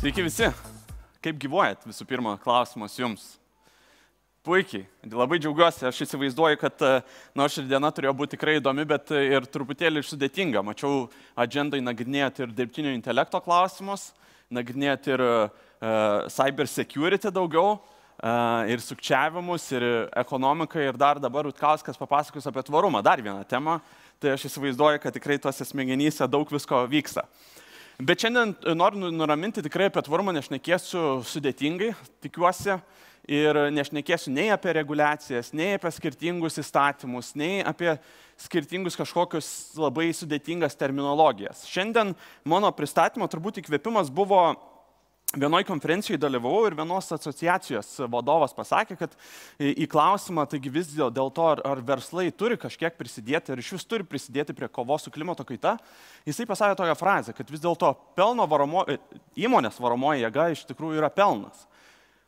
Sveiki visi. Kaip gyvuojat? Visų pirma, klausimas jums. Puikiai. Labai džiaugiuosi. Aš įsivaizduoju, kad nors ir diena turėjo būti tikrai įdomi, bet ir truputėlį sudėtinga. Mačiau agendai nagrinėjot ir dirbtinio intelekto klausimus, nagrinėjot ir cyber security daugiau, ir sukčiavimus, ir ekonomiką, ir dar dabar Rutkauskas papasakos apie tvarumą. Dar vieną temą. Tai aš įsivaizduoju, kad tikrai tuose smegenyse daug visko vyksta. Bet šiandien noriu nuraminti, tikrai apie tvarumą nešnekėsiu sudėtingai, tikiuosi, ir nešnekėsiu nei apie reguliacijas, nei apie skirtingus įstatymus, nei apie skirtingus kažkokius labai sudėtingas terminologijas. Šiandien mano pristatymo turbūt įkvėpimas buvo vienoj konferencijoje dalyvavau ir vienos asociacijos vadovas pasakė, kad į klausimą, taigi vis dėl to, ar verslai turi kažkiek prisidėti, ar iš vis turi prisidėti prie kovos su klimato kaita, jisai pasakė tokią frazę, kad vis dėlto įmonės varomoji jėga iš tikrųjų yra pelnas.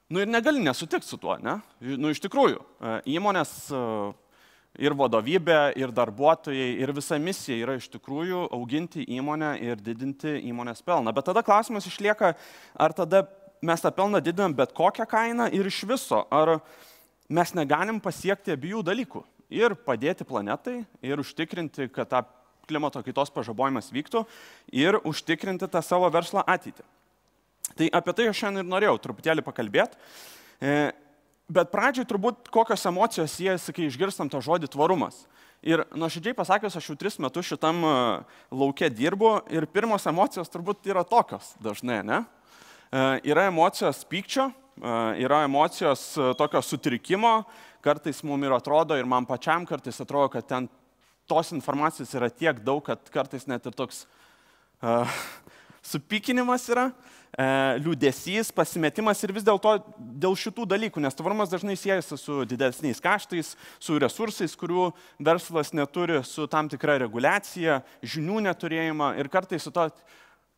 Ir negali nesutikti su tuo, ne? Iš tikrųjų, įmonės ir vadovybė, ir darbuotojai, ir visa misija yra iš tikrųjų auginti įmonę ir didinti įmonės pelną. Bet tada klausimas išlieka, ar tada mes tą pelną didinam bet kokią kainą ir iš viso, ar mes negalim pasiekti abiejų dalykų ir padėti planetai, ir užtikrinti, kad tą klimato kaitos pažabojimas vyktų, ir užtikrinti tą savo verslo ateitį. Tai apie tai aš šiandien ir norėjau truputėlį pakalbėti. Bet pradžiai turbūt kokios emocijos siejasi, kai išgirstam tą žodį tvarumas. Ir nuoširdžiai pasakius, aš jau 3 metus šitam lauke dirbu ir pirmos emocijos turbūt yra tokios dažnai, ne? Yra emocijos pykčio, yra emocijos tokio sutrikimo, kartais mums ir atrodo, ir man pačiam kartais atrodo, kad ten tos informacijos yra tiek daug, kad kartais net ir toks supykinimas yra, liūdesys, pasimetimas ir vis dėlto dėl šitų dalykų, nes tvarumas dažnai siejasi su didesniais kaštais, su resursais, kurių verslas neturi, su tam tikra reguliacija, žinių neturėjimą ir kartais su to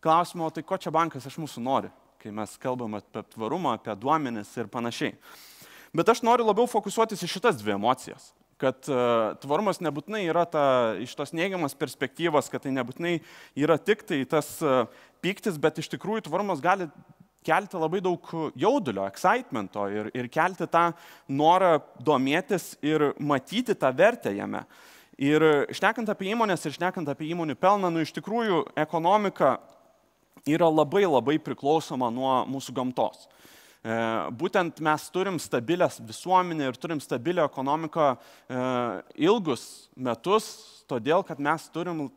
klausimo, tai ko čia bankas iš mūsų nori, kai mes kalbam apie tvarumą, apie duomenis ir panašiai. Bet aš noriu labiau fokusuotis į šitas 2 emocijas. Kad tvarumas nebūtinai yra iš tos neigiamas perspektyvos, kad tai nebūtinai yra tik tai tas pyktis, bet iš tikrųjų tvarumas gali kelti labai daug jaudulio, excitemento ir kelti tą norą domėtis ir matyti tą vertę jame. Ir šnekant apie įmonės ir šnekant apie įmonių pelną, iš tikrųjų ekonomika yra labai priklausoma nuo mūsų gamtos. Būtent mes turim stabilią visuomenę ir turim stabilią ekonomiką ilgus metus, todėl kad mes turim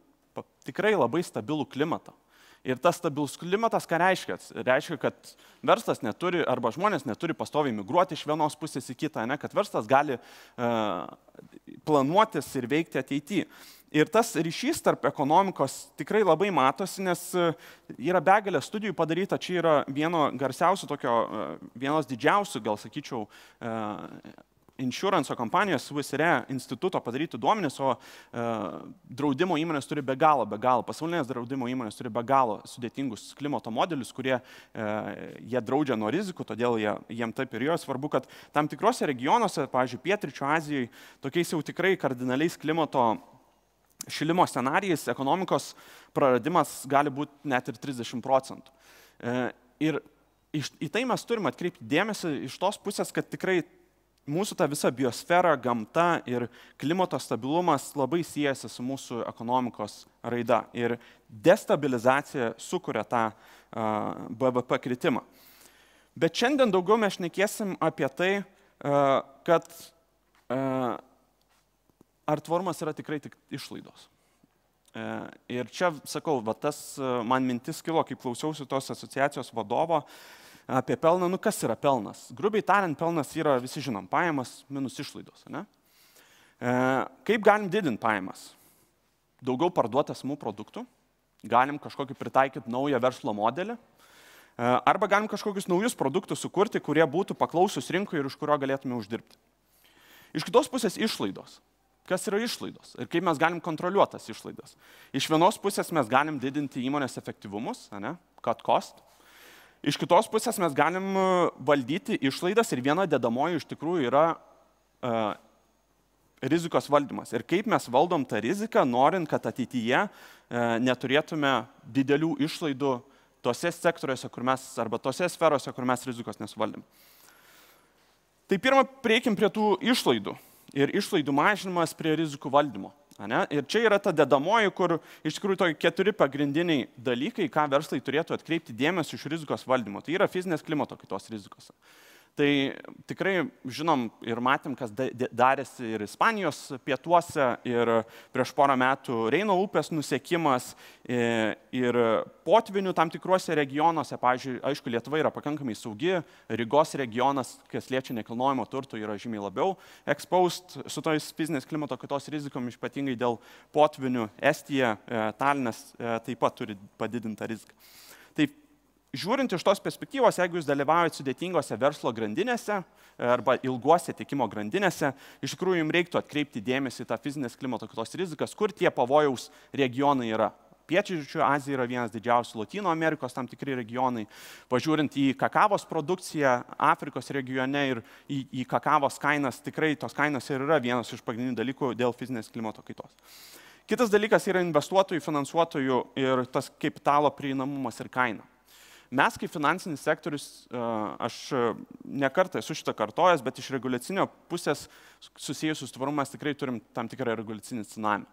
tikrai labai stabilų klimatą. Ir tas stabilus klimatas ką reiškia? Reiškia, kad verslas neturi arba žmonės neturi pastoviai migruoti iš vienos pusės į kitą, ne? Kad verslas gali planuotis ir veikti ateityje. Ir tas ryšys tarp ekonomikos tikrai labai matosi, nes yra begalė studijų padaryta, čia yra vienos didžiausių, gal sakyčiau, insurance kompanijos Swiss Re instituto padaryti duomenys, o draudimo įmonės turi be galo, pasaulinės draudimo įmonės turi be galo sudėtingus klimato modelius, kurie jie draudžia nuo rizikų, todėl jiem taip ir jo svarbu, kad tam tikrose regionuose, pavyzdžiui, Pietryčių Azijoje, tokiais jau tikrai kardinaliais klimato šilimo scenarijais ekonomikos praradimas gali būti net ir 30%. Ir į tai mes turime atkreipti dėmesį iš tos pusės, kad tikrai mūsų ta visa biosfera, gamta ir klimato stabilumas labai siejasi su mūsų ekonomikos raida. Ir destabilizacija sukuria tą BVP kritimą. Bet šiandien daugiau mes šnekėsim apie tai, kad ar tvarumas yra tikrai tik išlaidos. Ir čia, sakau, tas man mintis kilo, kaip klausiausi tos asociacijos vadovo apie pelną. Kas yra pelnas? Grubiai tariant, pelnas yra, visi žinom, pajamas minus išlaidos. Ne? Kaip galim didinti pajamas? Daugiau parduoti esamų produktų, galim kažkokį pritaikyti naują verslo modelį, arba galim kažkokius naujus produktus sukurti, kurie būtų paklausus rinkui ir už kurio galėtume uždirbti. Iš kitos pusės išlaidos. Kas yra išlaidos ir kaip mes galim kontroliuoti tas išlaidas. Iš vienos pusės mes galim didinti įmonės efektyvumus, cut cost. Iš kitos pusės mes galim valdyti išlaidas ir viena dedamoji iš tikrųjų yra rizikos valdymas. Ir kaip mes valdom tą riziką, norint, kad ateityje neturėtume didelių išlaidų tose sektoriuose, arba tose sferose, kur mes rizikos nesuvaldėm. Tai pirmą, prieikim prie tų išlaidų ir išlaidų mažinimas prie rizikų valdymo. Ne? Ir čia yra ta dedamoji, kur iš tikrųjų tokie 4 pagrindiniai dalykai, ką verslai turėtų atkreipti dėmesį iš rizikos valdymo. Tai yra fizinės klimato kaitos rizikos. Tai tikrai žinom ir matėm, kas darėsi ir Ispanijos pietuose, ir prieš porą metų Reino upės nusekimas, ir potvinių tam tikruose regionuose. Pavyzdžiui, aišku, Lietuva yra pakankamai saugi, Rygos regionas, kas liečia nekilnojamo turto, yra žymiai labiau exposed su tojais fizinės klimato kaitos rizikom, ypatingai dėl potvinių. Estija, Talinas taip pat turi padidintą riziką. Tai žiūrint iš tos perspektyvos, jeigu jūs dalyvaujate sudėtingose verslo grandinėse arba ilguose tiekimo grandinėse, iš tikrųjų jums reiktų atkreipti dėmesį į tą fizinės klimato kaitos rizikas, kur tie pavojaus regionai yra. Pietryčių Azija yra vienas didžiausių, Lotynų Amerikos tam tikri regionai. Pažiūrint į kakavos produkciją Afrikos regione ir į kakavos kainas, tikrai tos kainos ir yra vienas iš pagrindinių dalykų dėl fizinės klimato kaitos. Kitas dalykas yra investuotojų, finansuotojų ir tas kapitalo prieinamumas ir kaina. Mes kaip finansinis sektorius, aš nekartą esu šitą kartojęs, bet iš reguliacinio pusės susijusius tvarumas tikrai turim tam tikrą reguliacinį tsunamį.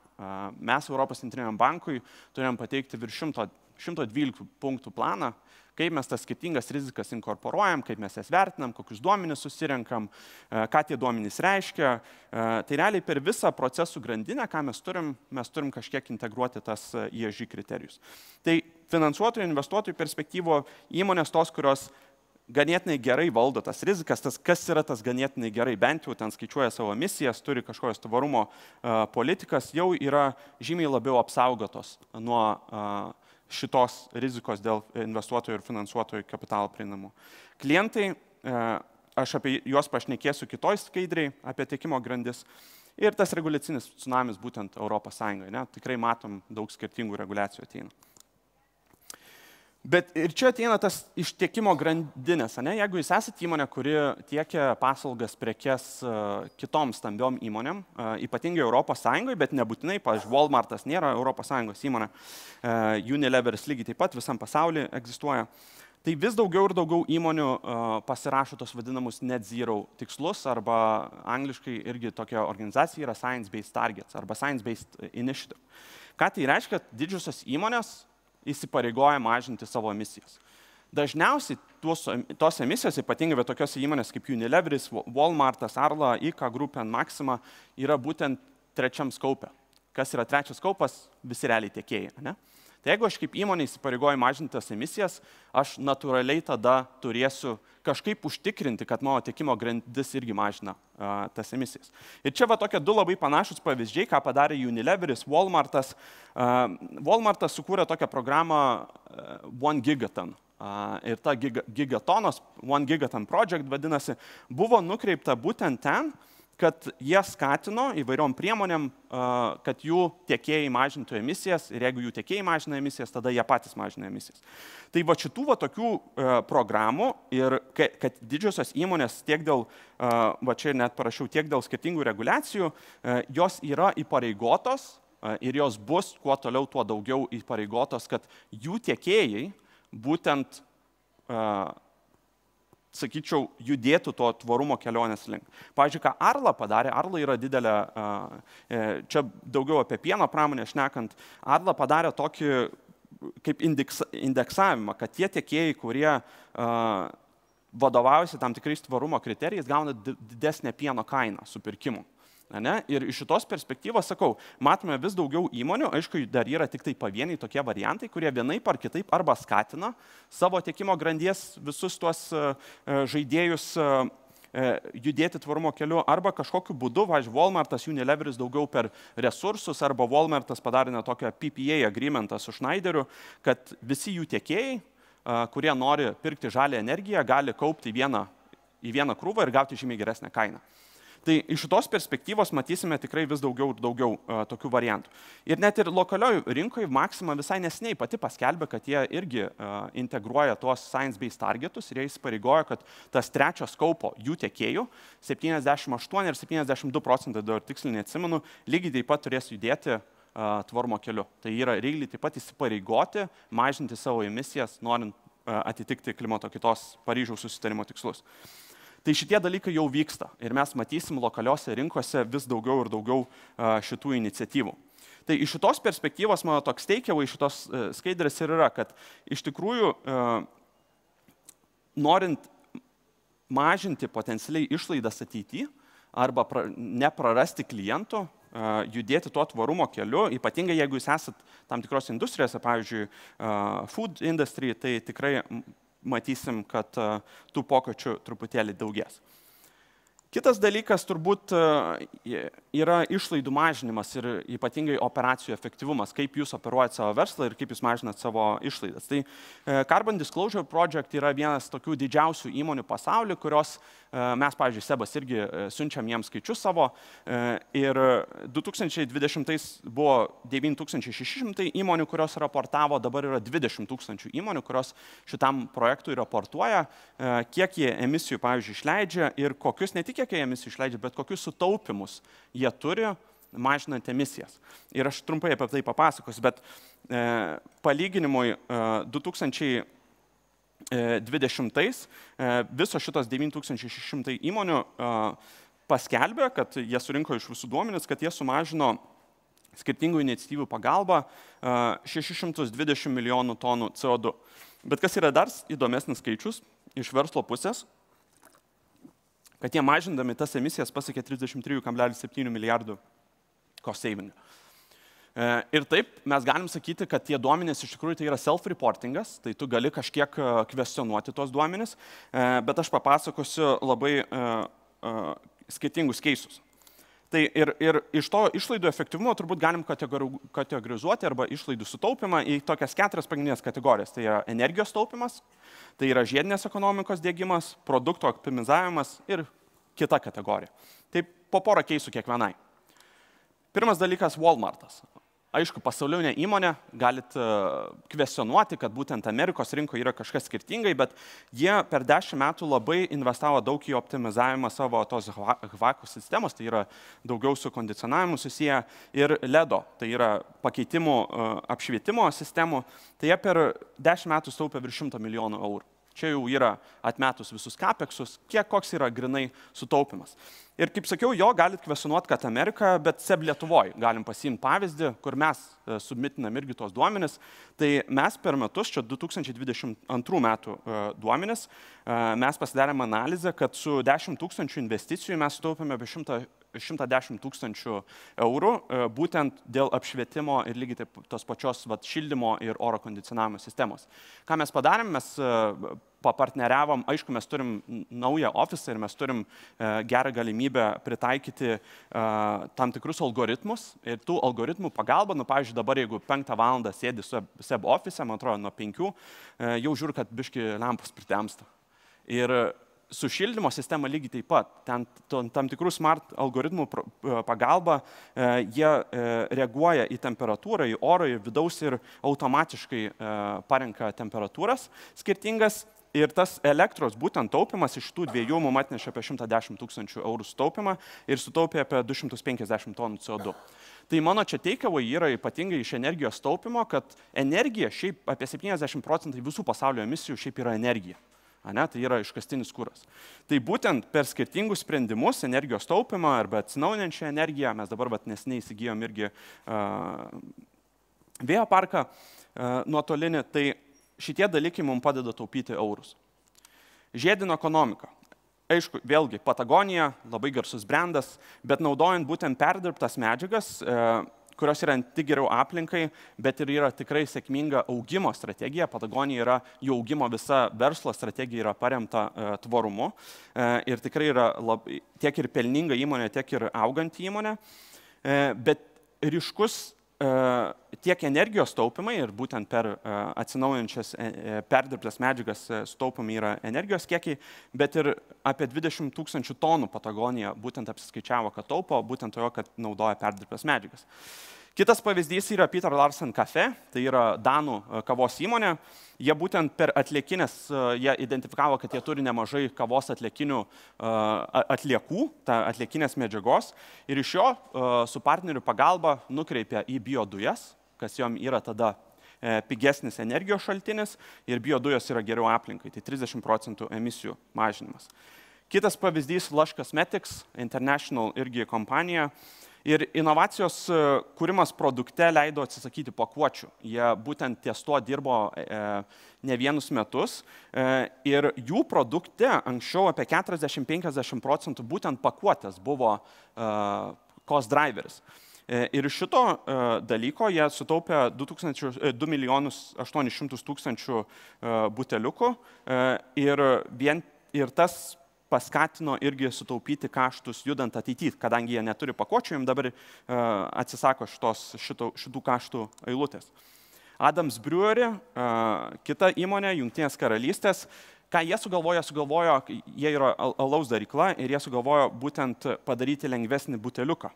Mes Europos centriniam bankui turėjom pateikti virš 112 punktų planą, kaip mes tas skirtingas rizikas inkorporuojam, kaip mes jas vertinam, kokius duomenis susirenkam, ką tie duomenys reiškia. Tai realiai per visą procesų grandinę, ką mes turim kažkiek integruoti tas ESG kriterijus. Tai finansuotojų, investuotojų perspektyvo įmonės tos, kurios ganėtinai gerai valdo tas rizikas, kas yra tas ganėtinai gerai, bent jau ten skaičiuoja savo emisijas, turi kažkokios tvarumo politikas, jau yra žymiai labiau apsaugotos nuo šitos rizikos dėl investuotojų ir finansuotojų kapitalo prieinamų. Klientai, aš apie juos pašnekėsiu kitoj skaidriai, apie tiekimo grandis. Ir tas reguliacinis tsunamis būtent Europos Sąjungoje. Ne? Tikrai matom, daug skirtingų reguliacijų ateina. Bet ir čia ateina tas iš tiekimo grandinės. Ne? Jeigu jūs esate įmonė, kuri tiekia paslaugas, prekes kitom stambiom įmonėm, ypatingai Europos Sąjungoje, bet nebūtinai, pavyzdžiui, Walmartas nėra Europos Sąjungos įmonė, Unileveris lygiai taip pat visam pasaulyje egzistuoja, tai vis daugiau ir daugiau įmonių pasirašo tos vadinamus net zero tikslus, arba angliškai irgi tokia organizacija yra Science-Based Targets arba Science-Based Initiative. Ką tai reiškia? Didžiosios įmonės įsipareigoja mažinti savo emisijas. Dažniausiai tos emisijos, ypatingai tokiose įmonės kaip Unileveris, Walmartas, Arla, ICA grupė, Maxima, yra būtent trečiam skaupe. Kas yra trečias skaupas? Visi realiai tiekėjai. Ne? Tai jeigu aš kaip įmonė įsipareigoju mažinti tas emisijas, aš natūraliai tada turėsiu kažkaip užtikrinti, kad mano tiekimo grandis irgi mažina tas emisijas. Ir čia va tokie 2 labai panašus pavyzdžiai, ką padarė Unileveris, Walmartas. Walmartas sukūrė tokią programą One Gigaton. Ir ta gigatonos, One Gigaton Project vadinasi, buvo nukreipta būtent ten, kad jie skatino įvairiom priemonėm, kad jų tiekėjai mažintų emisijas ir jeigu jų tiekėjai mažina emisijas, tada jie patys mažina emisijas. Tai va šitų tokių programų ir kad didžiosios įmonės tiek dėl, va čia net parašiau, tiek dėl skirtingų reguliacijų, jos yra įpareigotos ir jos bus kuo toliau, tuo daugiau įpareigotos, kad jų tiekėjai būtent sakyčiau, judėtų to tvarumo kelionės link. Pavyzdžiui, ką Arla padarė, Arla yra didelė, čia daugiau apie pieno pramonę šnekant, Arla padarė tokį kaip indeksavimą, kad tie tiekėjai, kurie vadovaujasi tam tikrais tvarumo kriterijais, gauna didesnę pieno kainą supirkimų. Ne? Ir iš šitos perspektyvos, sakau, matome vis daugiau įmonių, aišku, dar yra tik tai pavieniai tokie variantai, kurie vienaip ar kitaip arba skatina savo tiekimo grandies visus tuos žaidėjus judėti tvarumo keliu, arba kažkokiu būdu, važiuoju, Walmartas, Unileveris daugiau per resursus, arba Walmartas padarė tokią PPA agreementą su Schneideriu, kad visi jų tiekėjai, kurie nori pirkti žalią energiją, gali kaupti į vieną krūvą ir gauti žymiai geresnę kainą. Tai iš šitos perspektyvos matysime tikrai vis daugiau ir daugiau tokių variantų. Ir net ir lokalioje rinkoje Maxima visai neseniai pati paskelbė, kad jie irgi integruoja tuos science-based targetus ir jie įsipareigoja, kad tas trečios skaupo jų tiekėjų, 78 ir 72%, dar tiksliai neatsimenu, lygiai taip pat turės judėti tvarumo keliu. Tai yra realiai taip pat įsipareigoti, mažinti savo emisijas, norint atitikti klimato kaitos Paryžiaus susitarimo tikslus. Tai šitie dalykai jau vyksta ir mes matysim lokaliuose rinkose vis daugiau ir daugiau šitų iniciatyvų. Tai iš šitos perspektyvos mano toks takeaway šitos skaidrės ir yra, kad iš tikrųjų norint mažinti potencialiai išlaidas ateityje arba neprarasti klientų, judėti tuo tvarumo keliu, ypatingai jeigu jūs esat tam tikros industrijose, pavyzdžiui, food industry, tai tikrai matysim, kad tų pokyčių truputėlį daugės. Kitas dalykas turbūt yra išlaidų mažinimas ir ypatingai operacijų efektyvumas, kaip jūs operuojate savo verslą ir kaip jūs mažinat savo išlaidas. Tai Carbon Disclosure Project yra vienas tokių didžiausių įmonių pasaulyje, kurios mes, pavyzdžiui, Sebas irgi siunčiam jiems skaičius savo ir 2020 buvo 9600 įmonių, kurios raportavo, dabar yra 20 000 įmonių, kurios šitam projektui raportuoja, kiek jie emisijų, pavyzdžiui, išleidžia ir kokius, ne tik kiek jie emisijų išleidžia, bet kokius sutaupimus jie turi, mažinant emisijas. Ir aš trumpai apie tai papasakosiu, bet palyginimui 2020 visos šitos 9600 įmonių paskelbė, kad jie surinko iš visų duomenis, kad jie sumažino skirtingų iniciatyvų pagalba 620 milijonų tonų CO2. Bet kas yra dar įdomesnis skaičius iš verslo pusės, kad jie mažindami tas emisijas pasiekė 33,7 milijardų cost saving. Ir taip, mes galim sakyti, kad tie duomenys iš tikrųjų tai yra self-reportingas, tai tu gali kažkiek kvestionuoti tos duomenys, bet aš papasakosiu labai skirtingus keisus. Tai ir iš to išlaidų efektyvumo turbūt galim kategorizuoti arba išlaidų sutaupimą į tokias 4 pagrindinės kategorijas. Tai yra energijos taupimas, tai yra žiedinės ekonomikos diegimas, produkto optimizavimas ir kita kategorija. Tai po porą keisų kiekvienai. Pirmas dalykas – Walmartas. Aišku, pasaulinė įmonė, galit kvestionuoti, kad būtent Amerikos rinkoje yra kažkas skirtingai, bet jie per 10 metų labai investavo daug į optimizavimą savo tos HVAC sistemos, tai yra daugiau su kondicionavimu susiję, ir LEDO, tai yra pakeitimų apšvietimo sistemų, tai jie per 10 metų sutaupė virš 100 milijonų eurų. Čia jau yra atmetus visus kapeksus, koks yra grinai sutaupimas. Ir kaip sakiau, jo galit kvestionuoti, kad Amerika, bet SEB Lietuvoje galim pasiimti pavyzdį, kur mes submitinam irgi tos duomenis. Tai mes per metus, čia 2022 metų duomenis, mes pasidarėm analizę, kad su 10 000 investicijų mes sutaupėme apie 110 000 eurų, būtent dėl apšvietimo ir lygiai taip tos pačios šildymo ir oro kondicionavimo sistemos. Ką mes padarėm, mes papartneriavom, aišku, mes turim naują ofisą ir mes turim gerą galimybę pritaikyti tam tikrus algoritmus ir tų algoritmų pagalba, pavyzdžiui, dabar jeigu 5 valandą sėdi su SEB ofise, man atrodo, nuo 5, jau žiūri, kad biški lempos pritemsta. Ir su šildymo sistema lygiai taip pat. Ten tam tikrų smart algoritmų pagalba jie reaguoja į temperatūrą, į orą, į vidaus ir automatiškai parenka temperatūras skirtingas. Ir tas elektros būtent taupimas iš tų dviejų mums atnešė apie 110 000 eurų sutaupimą ir sutaupė apie 250 tonų CO2. Tai mano čia takeaway yra ypatingai iš energijos taupimo, kad energija šiaip apie 70% visų pasaulio emisijų šiaip yra energija. Tai yra iškastinis kuras. Tai būtent per skirtingus sprendimus, energijos taupimą arba atsinaujinančią energiją, mes dabar neseniai įsigijom irgi vėjo parką nuotolinį, tai šitie dalykai mums padeda taupyti eurus. Žiedinė ekonomika. Aišku, vėlgi, Patagonija, labai garsus brandas, bet naudojant būtent perdirbtas medžiagas, kurios yra ne tik geriau aplinkai, bet ir yra tikrai sėkminga augimo strategija. Patagonija yra jų augimo visa verslo strategija yra paremta tvarumu ir tikrai yra tiek ir pelninga įmonė, tiek ir auganti įmonė. Bet ryškus tiek energijos taupimai ir būtent per atsinaujinančias perdirbtas medžiagas sutaupami yra energijos kiekiai, bet ir apie 20 000 tonų Patagonija būtent apsiskaičiavo, kad taupo, būtent to, kad naudoja perdirbtas medžiagas. Kitas pavyzdys yra Peter Larsen Cafe, tai yra danų kavos įmonė. Jie būtent per atliekinės, jie identifikavo, kad jie turi nemažai kavos atliekinių atliekų, atliekinės medžiagos, ir iš jo su partnerių pagalba nukreipia į biodujas, kas jom yra tada pigesnis energijos šaltinis ir biodujos yra geriau aplinkai, tai 30% emisijų mažinimas. Kitas pavyzdys Lush Cosmetics, International irgi kompanija. Ir inovacijos kūrimas produkte leido atsisakyti pakuočių. Jie būtent ties tuo dirbo ne vienus metus ir jų produkte anksčiau apie 40-50% būtent pakuotės buvo cost driveris. Ir iš šito dalyko jie sutaupė 2 milijonus 800 tūkstančių buteliukų ir tas paskatino irgi sutaupyti kaštus judant ateityje, kadangi jie neturi pakuočių, jiems dabar atsisako šitų kaštų eilutės. Adams Brewery, kita įmonė, Jungtinės karalystės, ką jie sugalvojo, jie yra alaus darykla ir jie sugalvojo būtent padaryti lengvesnį buteliuką.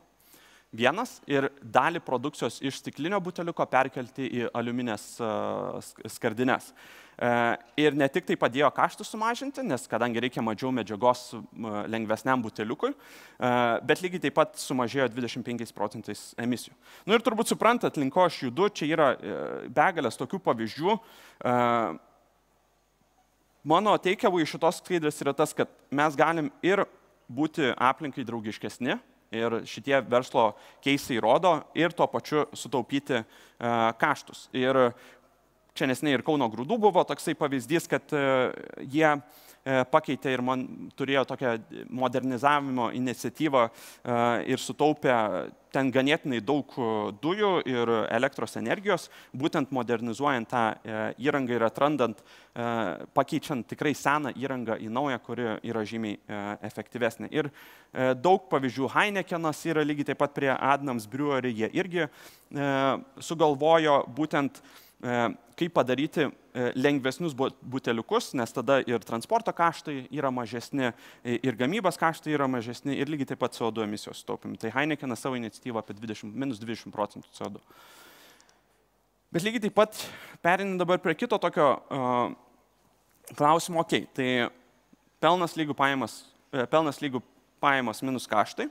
Vienas ir dalį produkcijos iš stiklinio buteliuko perkelti į aliuminės skardines. Ir ne tik tai padėjo kaštus sumažinti, nes kadangi reikia mažiau medžiagos lengvesniam buteliukui, bet lygiai taip pat sumažėjo 25% emisijų. Nu ir turbūt suprantat, link ko aš judu, čia yra begalės tokių pavyzdžių. Mano takeaway iš šitos skaidrės yra tas, kad mes galim ir būti aplinkai draugiškesni, ir šitie verslo keisai rodo, ir tuo pačiu sutaupyti kaštus. Ir čia nesiniai ir Kauno Grūdų buvo toksai pavyzdys, kad jie pakeitė ir man turėjo tokią modernizavimo iniciatyvą ir sutaupė ten ganėtinai daug dujų ir elektros energijos, būtent modernizuojant tą įrangą ir atrandant, pakeičiant tikrai seną įrangą į naują, kuri yra žymiai efektyvesnė. Ir daug pavyzdžių, Heinekenas yra lygiai taip pat prie Adams Brewery, jie irgi sugalvojo būtent kaip padaryti lengvesnius buteliukus, nes tada ir transporto kaštai yra mažesni, ir gamybos kaštai yra mažesni, ir lygiai taip pat CO2 emisijos sutaupimi. Tai Heinekenas savo iniciatyvą apie minus 20% CO2. Bet lygiai taip pat perinant dabar prie kito tokio klausimo, tai pelnas lygų pajamos minus kaštai.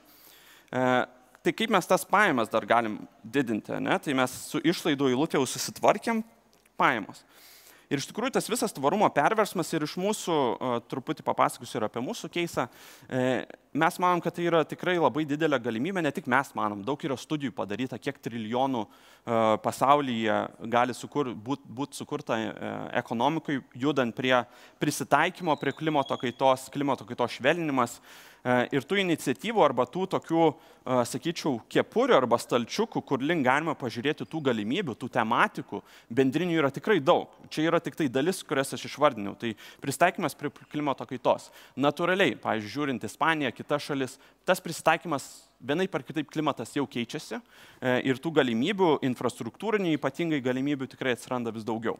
Tai kaip mes tas pajamas dar galim didinti, ne? Tai mes su išlaidų eilutė jau susitvarkėm pajamos. Ir iš tikrųjų tas visas tvarumo perversmas ir iš mūsų, truputį papasakosiu ir apie mūsų keisą, mes manom, kad tai yra tikrai labai didelė galimybė, ne tik mes manom, daug yra studijų padaryta, kiek trilijonų pasaulyje gali būti sukurta ekonomikai, judant prie prisitaikymo, prie klimato kaitos švelninimas. Ir tų iniciatyvų arba tų tokių, sakyčiau, kepurių arba stalčiukų, kur link galima pažiūrėti tų galimybių, tų tematikų, bendrinių yra tikrai daug. Čia yra tik tai dalis, kurias aš išvardinau. Tai pristaikymas prie klimato kaitos. Natūraliai, pavyzdžiui, žiūrint Ispaniją, kitas šalis, tas prisitaikymas vienaip ar kitaip klimatas jau keičiasi ir tų galimybių, infrastruktūrinių ypatingai galimybių tikrai atsiranda vis daugiau.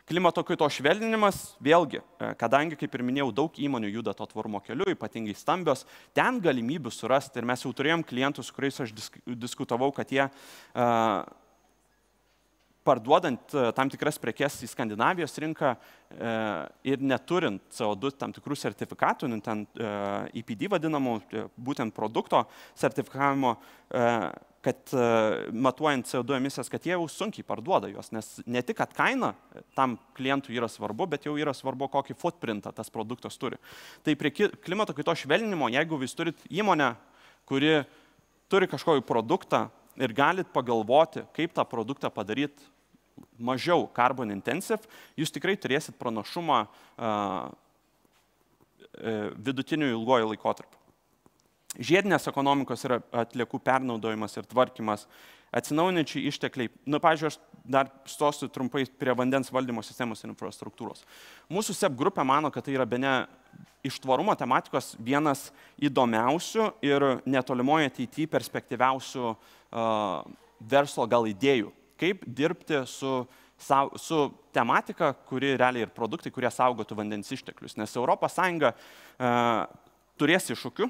Klimato kaitos švelninimas, vėlgi, kadangi, kaip ir minėjau, daug įmonių juda to tvarumo keliu, ypatingai stambios, ten galimybių surasti ir mes jau turėjom klientus, su kuriais aš diskutavau, kad jie parduodant tam tikras prekes į Skandinavijos rinką ir neturint CO2 tam tikrų sertifikatų, ten EPD vadinamų, būtent produkto sertifikavimo, kad matuojant CO2 emisijas, kad jie jau sunkiai parduoda juos, nes ne tik, kad kaina tam klientui yra svarbu, bet jau yra svarbu, kokį footprintą tas produktas turi. Tai prie klimato kaitos švelninimo, jeigu jūs turit įmonę, kuri turi kažkokį produktą ir galit pagalvoti, kaip tą produktą padaryti mažiau carbon intensive, jūs tikrai turėsit pranašumą vidutiniu ilgojo laikotarpiu. Žiedinės ekonomikos yra atliekų pernaudojimas ir tvarkymas, atsinaujinančiai ištekliai. Pavyzdžiui, aš dar stosiu trumpai prie vandens valdymo sistemos ir infrastruktūros. Mūsų SEP grupė mano, kad tai yra bene iš tvarumo tematikos vienas įdomiausių ir netolimoje ateityje perspektyviausių verslo gal idėjų. Kaip dirbti su tematika, kuri realiai ir produktai, kurie saugotų vandens išteklius. Nes ES turės iššūkių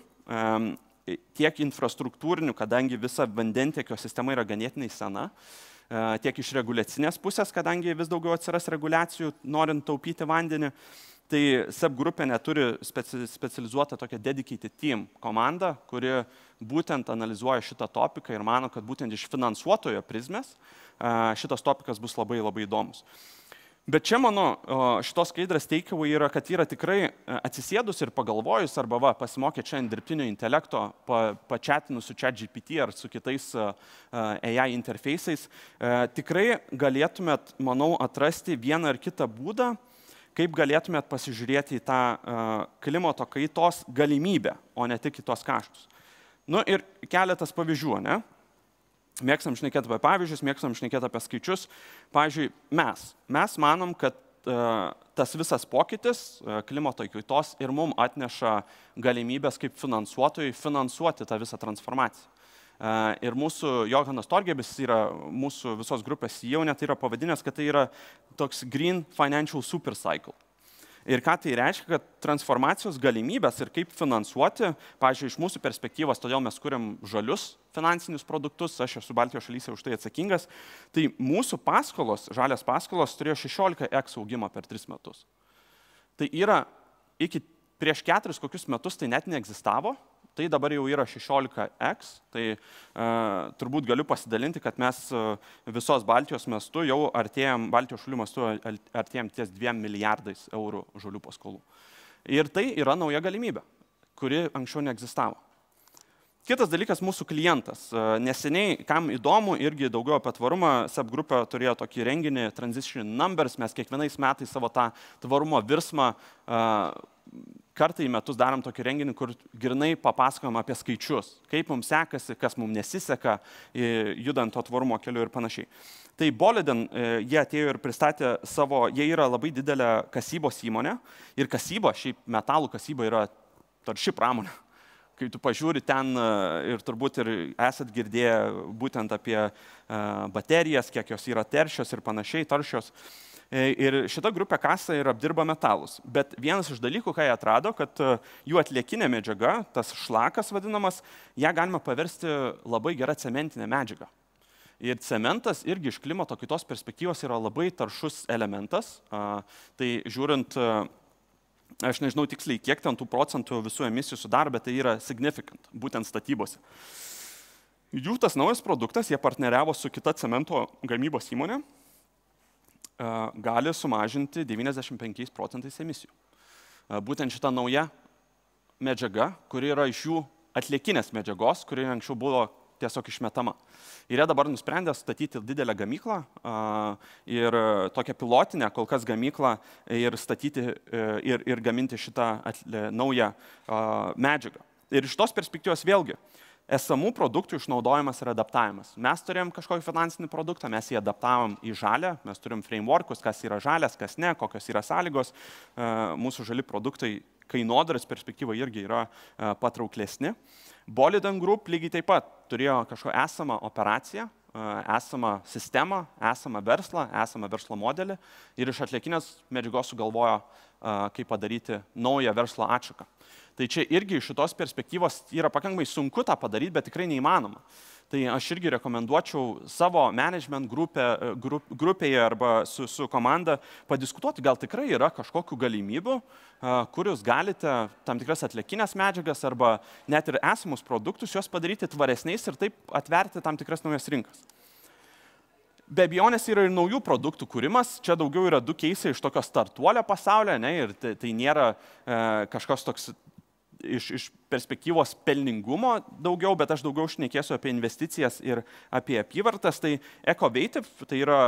tiek infrastruktūrinių, kadangi visa vandentiekio sistema yra ganėtinai sena, tiek iš reguliacinės pusės, kadangi vis daugiau atsiras reguliacijų, norint taupyti vandenį. Tai SEB grupė neturi specializuotą tokią dedicated team komandą, kuri būtent analizuoja šitą topiką ir mano, kad būtent iš finansuotojo prizmės šitas topikas bus labai labai įdomus. Bet čia mano šitos skaidrės takeaway yra, kad yra tikrai atsisėdus ir pagalvojus arba pasimokė čia dirbtinio intelekto, pačiatinus su ChatGPT ar su kitais AI interfejsais, tikrai galėtumėt, manau, atrasti vieną ar kitą būdą, kaip galėtumėt pasižiūrėti į tą klimato kaitos galimybę, o ne tik į tos kaštus. Nu ir keletas pavyzdžių, ne? Mėgstam šnekėti apie pavyzdžius, mėgstam šnekėti apie skaičius. Pavyzdžiui, mes manom, kad tas visas pokytis klimato kaitos ir mums atneša galimybės kaip finansuotojai finansuoti tą visą transformaciją. Ir mūsų Johanas Torgebis yra mūsų visos grupės CEO, net yra pavadinęs, kad tai yra toks Green Financial Supercycle. Ir ką tai reiškia, kad transformacijos galimybės ir kaip finansuoti, pavyzdžiui, iš mūsų perspektyvos, todėl mes kuriam žalius finansinius produktus, aš esu Baltijos šalyse už tai atsakingas, tai mūsų paskolos, žalias paskolos turėjo 16x augimą per 3 metus. Tai yra prieš 4 kokius metus tai net neegzistavo, tai dabar jau yra 16x, tai turbūt galiu pasidalinti, kad mes visos Baltijos mastu jau Baltijos šalių mastu artėjam ties 2 milijardais eurų žalių paskolų. Ir tai yra nauja galimybė, kuri anksčiau neegzistavo. Kitas dalykas - mūsų klientas. Neseniai, kam įdomu, irgi daugiau apie tvarumą, SEB grupė turėjo tokį renginį Transition Numbers, mes kiekvienais metais savo tą tvarumo virsmą kartą į metus darom tokį renginį, kur grinai papasakojam apie skaičius, kaip mums sekasi, kas mums nesiseka, judant to tvarumo keliu ir panašiai. Tai Boliden, jie atėjo ir pristatė jie yra labai didelė kasybos įmonė ir kasyba, šiaip metalų kasyba yra tarši pramonė. Kai tu pažiūri ten ir turbūt ir esat girdėję būtent apie baterijas, kiek jos yra teršios ir panašiai, taršios. Ir šita grupė kasa ir apdirba metalus. Bet vienas iš dalykų, ką jie atrado, kad jų atliekinė medžiaga, tas šlakas vadinamas, ją galima paversti labai gerą cementinę medžiagą. Ir cementas irgi iš klimato kaitos perspektyvos yra labai taršus elementas. Tai žiūrint, aš nežinau tiksliai, kiek ten tų procentų visų emisijų sudaro, bet tai yra significant, būtent statybose. Jų tas naujas produktas, jie partneriavo su kita cemento gamybos įmonė, gali sumažinti 95 procentais emisijų. Būtent šita nauja medžiaga, kuri yra iš jų atliekinės medžiagos, kuri anksčiau buvo tiesiog išmetama. Ir jie dabar nusprendė statyti didelę gamyklą ir tokią pilotinę kol kas gamyklą ir statyti ir gaminti šitą naują medžiagą. Ir iš tos perspektyvos vėlgi, esamų produktų išnaudojimas ir adaptavimas. Mes turėjom kažkokį finansinį produktą, mes jį adaptavom į žalę, mes turim frameworkus, kas yra žalias, kas ne, kokios yra sąlygos. Mūsų žali produktai kainodaros perspektyva irgi yra patrauklesni. Boliden Group lygiai taip pat turėjo kažkokią esamą operaciją, esamą sistemą, esamą verslo modelį ir iš atliekinės medžiagos sugalvojo, kaip padaryti naują verslo atšaką. Tai čia irgi iš šitos perspektyvos yra pakankamai sunku tą padaryti, bet tikrai neįmanoma. Tai aš irgi rekomenduočiau savo management grupėje arba su komanda padiskutuoti, gal tikrai yra kažkokių galimybių, kur jūs galite tam tikras atliekinės medžiagas arba net ir esamus produktus, juos padaryti tvaresniais ir taip atverti tam tikras naujas rinkas. Be abejonės yra ir naujų produktų kūrimas, čia daugiau yra 2 keisai iš tokio startuolio pasaulio, ne, ir tai nėra kažkoks toks iš perspektyvos pelningumo daugiau, bet aš daugiau šnekėsiu apie investicijas ir apie apyvartas. Tai Ecovative, tai yra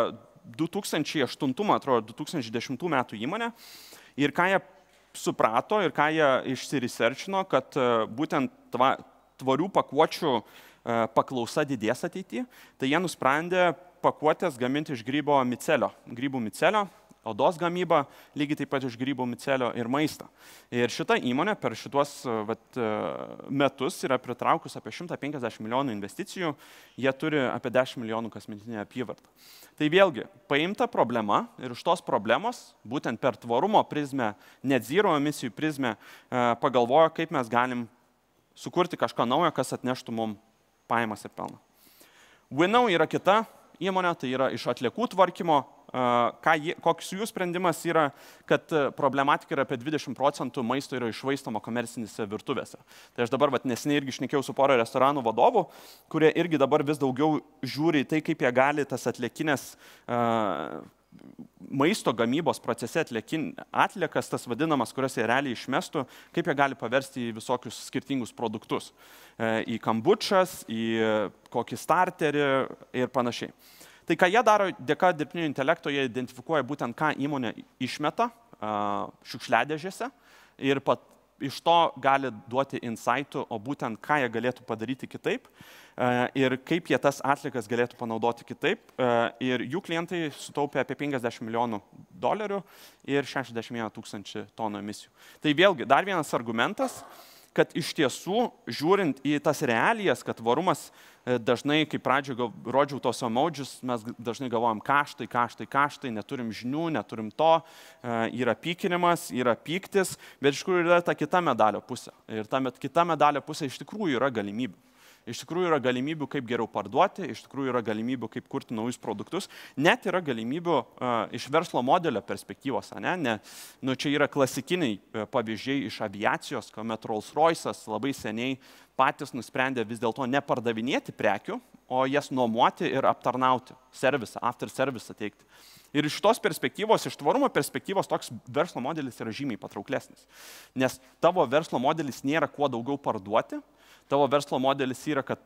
2008, man atrodo, 2010 metų įmonė. Ir ką jie suprato ir ką jie išsiresearchino, kad būtent tvarių pakuočių paklausa didės ateityje, tai jie nusprendė pakuotės gaminti iš grybų micelio, odos gamybą, lygiai taip pat iš grybų micelio ir maistą. Ir šita įmonė per šituos metus yra pritraukus apie 150 milijonų investicijų, jie turi apie 10 milijonų kasmetinę apyvartą. Tai vėlgi, paimta problema ir iš tos problemos, būtent per tvarumo prizmę, net zero emisijų prizmę, pagalvojo, kaip mes galim sukurti kažką naujo, kas atneštų mums pajamas ir pelną. Winnow yra kita įmonė, tai yra iš atliekų tvarkymo. Koks jų sprendimas yra, kad problematika yra apie 20% maisto yra iššvaistoma komercinėse virtuvėse. Tai aš dabar neseniai irgi šnekėjau su pora restoranų vadovų, kurie irgi dabar vis daugiau žiūri į tai, kaip jie gali tas atliekinės maisto gamybos procese atliekas, tas vadinamas, kurias jie realiai išmestų, kaip jie gali paversti į visokius skirtingus produktus. Į kambučas, į kokį starterį ir panašiai. Tai ką jie daro, dėka dirbtinio intelekto, jie identifikuoja būtent, ką įmonė išmeta šiukšliadėžėse ir iš to gali duoti insightų, o būtent ką jie galėtų padaryti kitaip ir kaip jie tas atliekas galėtų panaudoti kitaip. Ir jų klientai sutaupė apie $50 milijonų ir 61 000 tonų emisijų. Tai vėlgi, dar vienas argumentas, kad iš tiesų, žiūrint į tas realijas, kad tvarumas dažnai, kai pradžioje rodžiau tos emodžius, mes dažnai galvojam kaštai, neturim žinių, neturim to, yra pykinimas, yra pyktis, bet iš tikrųjų yra ta kita medalio pusė. Ir ta kita medalio pusė iš tikrųjų yra galimybė. Iš tikrųjų yra galimybių, kaip geriau parduoti, iš tikrųjų yra galimybių, kaip kurti naujus produktus, net yra galimybių iš verslo modelio perspektyvos. Čia yra klasikiniai pavyzdžiai iš aviacijos, kuomet Rolls-Royce'as labai seniai patys nusprendė vis dėlto nepardavinėti prekių, o jas nuomoti ir aptarnauti, servisą, after service teikti. Ir iš tos perspektyvos, iš tvarumo perspektyvos, toks verslo modelis yra žymiai patrauklesnis. Nes tavo verslo modelis nėra kuo daugiau parduoti, tavo verslo modelis yra, kad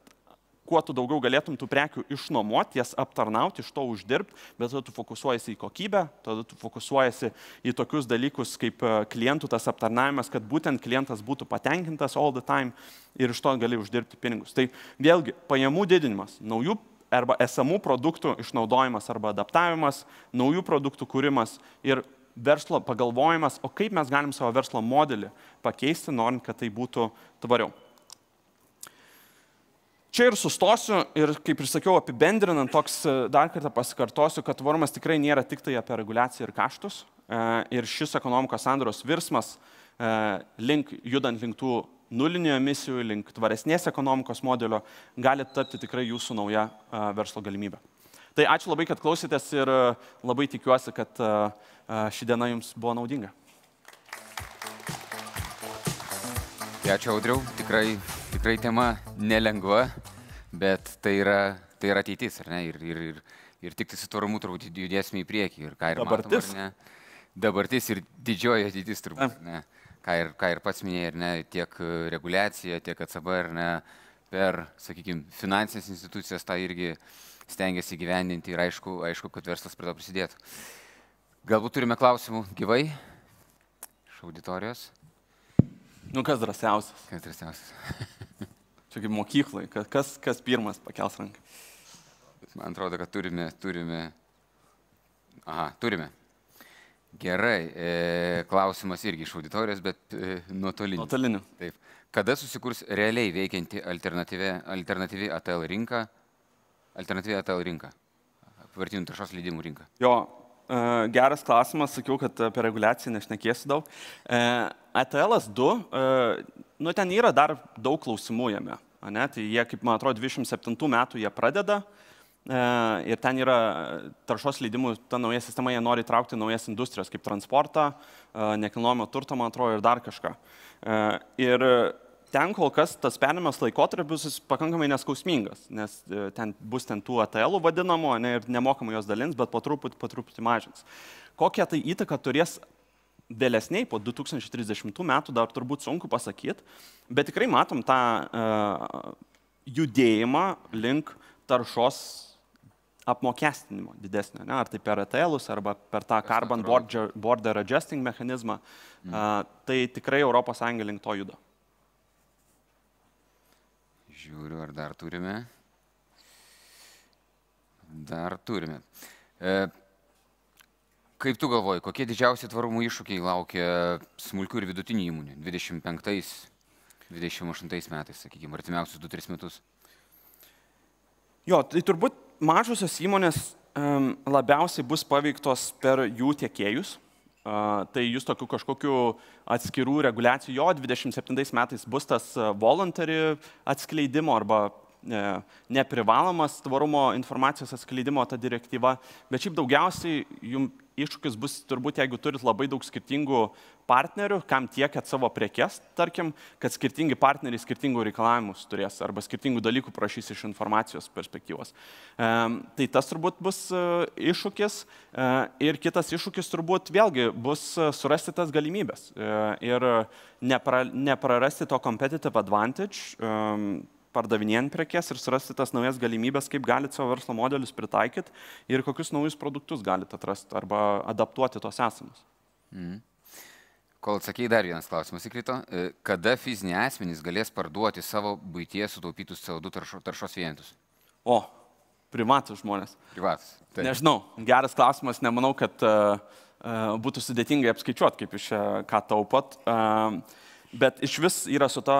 kuo tu daugiau galėtum tų prekių išnuomoti, jas aptarnauti, iš to uždirbti, bet tada tu fokusuojasi į kokybę, tada tu fokusuojasi į tokius dalykus kaip klientų tas aptarnavimas, kad būtent klientas būtų patenkintas all the time ir iš to gali uždirbti pinigus. Tai vėlgi, pajamų didinimas, naujų arba esamų produktų išnaudojimas arba adaptavimas, naujų produktų kūrimas ir verslo pagalvojimas, o kaip mes galim savo verslo modelį pakeisti, norint, kad tai būtų tvariau. Čia ir sustosiu ir, kaip ir sakiau, apibendrinant, toks dar kartą pasikartosiu, kad tvarumas tikrai nėra tik tai apie reguliaciją ir kaštus. Ir šis ekonomikos sandaros virsmas, judant link tų nulinių emisijų, link tvaresnės ekonomikos modelio, gali tapti tikrai jūsų nauja verslo galimybė. Tai ačiū labai, kad klausėtės ir labai tikiuosi, kad ši diena jums buvo naudinga. Ačiū, Audriau. Tikrai tema nelengva, bet tai yra ateitis, ar ne? Ir tik su tvarumu turbūt judėsime į priekį. Ir ką ir dabartis. Matom, ar ne? Dabartis ir didžioji ateitis turbūt. Ne? Ką ir pats minėjai, ar ne? Tiek reguliacija, tiek ECB, ar ne? Per, sakykime, finansinės institucijas tą irgi stengiasi gyvendinti ir aišku, kad verslas prie to prisidėtų. Galbūt turime klausimų gyvai iš auditorijos. Kas drąsiausias? Kas drąsiausias? Čia kaip mokyklai, kas pirmas pakels ranką? Man atrodo, kad turime. Aha, turime. Gerai, klausimas irgi iš auditorijos, bet nuotoliniu. Nuotoliniu. Taip. Kada susikurs realiai veikianti alternatyvi ATL rinka? Alternatyvi ATL rinka. Apyvartinių taršos leidimų rinka. Jo, geras klausimas, sakiau, kad apie reguliaciją nešnekėsiu daug. ATL 2, ten yra dar daug klausimų jame. Tai jie, kaip man atrodo, 27 metų jie pradeda ir ten yra taršos leidimų, ta nauja sistema, jie nori įtraukti naujas industrijas, kaip transportą, nekilnojamo turto, man atrodo, ir dar kažką. Ir ten kol kas tas perėjimas laikotarpis pakankamai neskausmingas, nes bus tų ATL-ų vadinamų ir nemokamai jos dalins, bet po truputį mažins. Kokią tai įtaką turės vėlesniai, po 2030 metų, dar turbūt sunku pasakyti, bet tikrai matom tą judėjimą link taršos apmokestinimo didesnio, ar tai per ATL-us, arba per tą Carbon Border Adjusting mechanizmą, tai tikrai ES link to juda. Žiūriu, ar dar turime. Dar turime. Kaip tu galvoji, kokie didžiausi tvarumo iššūkiai laukia smulkių ir vidutinių įmonių 25-28 metais, sakykime, artimiausius 2-3 metus? Jo, tai turbūt mažosios įmonės labiausiai bus paveiktos per jų tiekėjus. Tai jūs tokių kažkokių atskirų reguliacijų, jo 27 metais bus tas voluntary atskleidimo arba neprivalomas tvarumo informacijos atskleidimo ta direktyva, bet šiaip daugiausiai jums iššūkis bus turbūt, jeigu turit labai daug skirtingų partnerių, kam tiekėt savo prekes, tarkim, kad skirtingi partneriai skirtingų reikalavimus turės arba skirtingų dalykų prašys iš informacijos perspektyvos. Tai tas turbūt bus iššūkis ir kitas iššūkis turbūt vėlgi bus surasti tas galimybės ir neprarasti to competitive advantage, pardavinėjant prekes ir surasti tas naujas galimybės, kaip galite savo verslo modelius pritaikyti ir kokius naujus produktus galite atrasti arba adaptuoti tos esamus. Kol atsakėjai, dar vienas klausimas įkrito. Kada fiziniai asmenys galės parduoti savo buityje sutaupytus CO2 taršos vienetus? O, privatus žmonės. Privatus. Nežinau, geras klausimas, nemanau, kad būtų sudėtingai apskaičiuoti, kaip iš ką taupot, bet iš vis yra su ta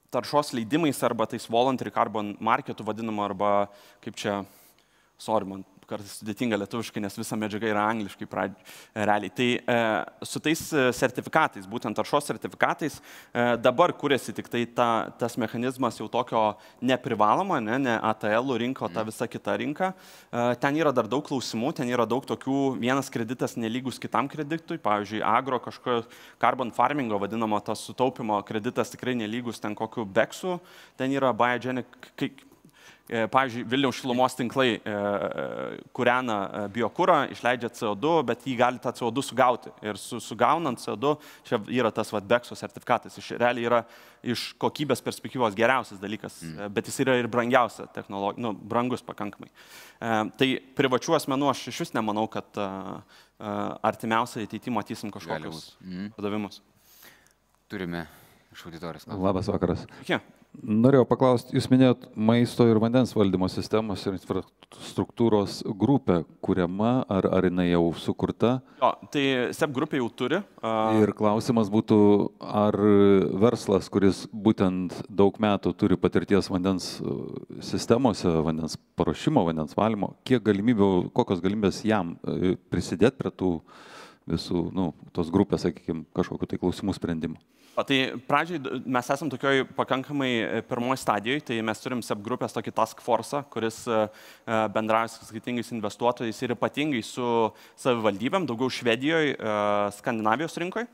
taršos leidimais arba tais voluntary carbon marketų vadinama arba kaip čia, man kartais sudėtinga lietuviškai, nes visa medžiaga yra angliškai realiai. Tai su tais sertifikatais, būtent taršos sertifikatais, dabar kuriasi tik tai tas mechanizmas jau tokio neprivaloma, ne ATL rinka, o ta visa kita rinka. Ten yra dar daug klausimų, ten yra daug tokių, vienas kreditas nelygus kitam kreditui, pavyzdžiui, agro kažkokio carbon farmingo vadinamo tas sutaupimo kreditas tikrai nelygus ten kokiu beksu, ten yra biogenic. Pavyzdžiui, Vilniaus šilumos tinklai kūrena biokurą, išleidžia CO2, bet jį gali tą CO2 sugauti. Ir sugaunant CO2, čia yra tas bekso sertifikatas. Realiai yra iš kokybės perspektyvos geriausias dalykas, bet jis yra ir brangiausia technologija, brangus pakankamai. Tai privačių asmenų aš iš vis nemanau, kad artimiausiai ateityje matysim kažkokius padavimus. Turime iš auditorijos. Labas vakaras. Norėjau paklausti, jūs minėjot maisto ir vandens valdymo sistemos ir infrastruktūros grupę kuriama, ar jinai jau sukurta? Jo, tai SEP grupė jau turi. Ir klausimas būtų, ar verslas, kuris būtent daug metų turi patirties vandens sistemose, vandens paruošimo, vandens valymo, kokios galimybės jam prisidėti prie tų visų, tos grupės, sakykime, kažkokiu tai klausimų sprendimų? Tai pradžiai mes esam tokioj pakankamai pirmoji stadijoje, tai mes turim SEP grupės tokį task force, kuris bendrauja su skirtingais investuotojais ir ypatingai su savivaldybėm, daugiau Švedijoje, Skandinavijos rinkoje.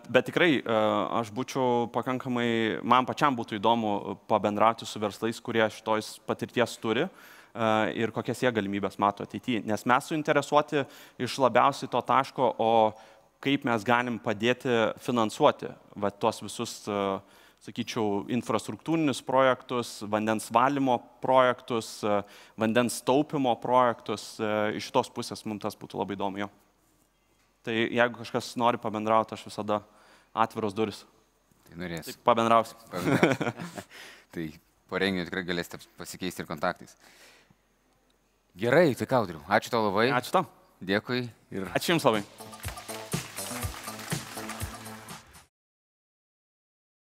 Bet tikrai aš būčiau pakankamai, man pačiam būtų įdomu pabendrauti su verslais, kurie šitos patirties turi ir kokias jie galimybės mato ateityje. Nes mes suinteresuoti iš labiausiai to taško, o kaip mes galim padėti finansuoti tuos visus, sakyčiau, infrastruktūrinius projektus, vandens valymo projektus, vandens taupimo projektus. Iš tos pusės mums tas būtų labai įdomu. Tai jeigu kažkas nori pabendrauti, aš visada atviros duris. Tai norėsiu. Taip, pabendrausiu. Tai po renginio tikrai galėsite pasikeisti ir kontaktais. Gerai, tai Audriau, ačiū tau labai. Ačiū tau. Dėkui. Ačiū jums labai.